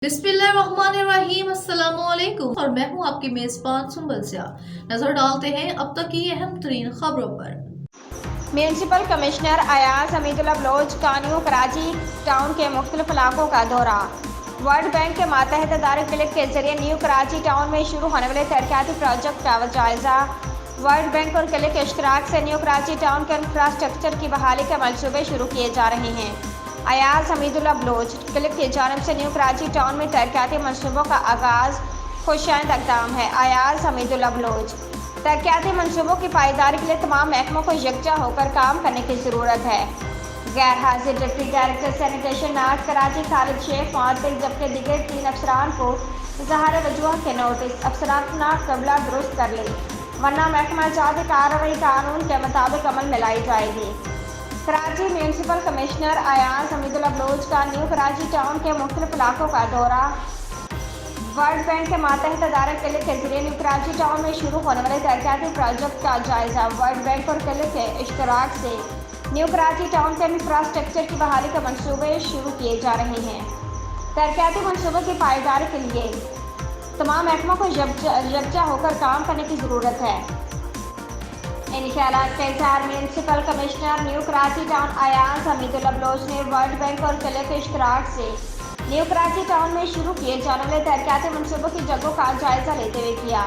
बिस्मिल्लाहिर्रहमानिर्रहीम अस्सलामुअलैकुम और मैं हूं आपकी मेजबान सुंबल सिया। नजर डालते हैं अब तक की अहम तरीन खबरों पर। म्यूनसिपल कमिश्नर अयाज हमीदुल्लाह बलोच का न्यू कराची टाउन के मुख्तलिफ इलाकों का दौरा। वर्ल्ड बैंक के मातहत इदारे क्लिक के जरिए न्यू कराची टाउन में शुरू होने वाले तरक्याती प्रोजेक्ट का जायजा। वर्ल्ड बैंक और क्लिक के इश्तराक से न्यू कराची टाउन के इंफ्रास्ट्रक्चर की बहाली के मंसूबे शुरू किए जा रहे हैं। अयाज हमीदुल्लाह बलोच क्लिक की जानिब से न्यू कराची टाउन में तरक्याती मनसूबों का आगाज़ खुशाइंद इक़दाम है। अयाज हमीदुल्लाह बलोच तरक्याती मनसूबों की पायदारी के लिए तमाम महकमों को यकजा होकर काम करने की ज़रूरत है। गैर हाजिर deputy director sanitation North Karachi Khalid Sheikh मुअत्तल जबकि दीगर 3 अफसरान को ज़ाहिर वजूह के नोटिस। अफसरान ना कबला दुरुस्त कर ले वरना महकमा जाती कार्रवाई कानून के मुताबिक अमल में लाई जाएगी। कराची म्यूनसिपल कमिश्नर अयाज हमीदुल्लाह बलोच का न्यू कराची टाउन के मुख्तलिफ इलाकों का दौरा। वर्ल्ड बैंक के मातहत इदारे क्लिक के जरिए न्यू कराची टाउन में शुरू होने वाले तरक्याती प्रोजेक्ट का जायजा। वर्ल्ड बैंक और क्लिक के इश्तराक से न्यू कराची टाउन के इंफ्रास्ट्रक्चर की बहाली के मंसूबे शुरू किए जा रहे हैं। तरक्याती मंसूबों की पायदारी के लिए तमाम महकमों को यकजा होकर काम करने की ज़रूरत है। इन ख्यालात का इज़हार municipal commissioner New Karachi Town Ayaz Hamidullah Baloch ने वर्ल्ड बैंक और क्लिक के इश्तराक से न्यू कराची टाउन में शुरू किए जाने वाले तरक्याती मंसूबों की जगहों का जायजा लेते हुए किया।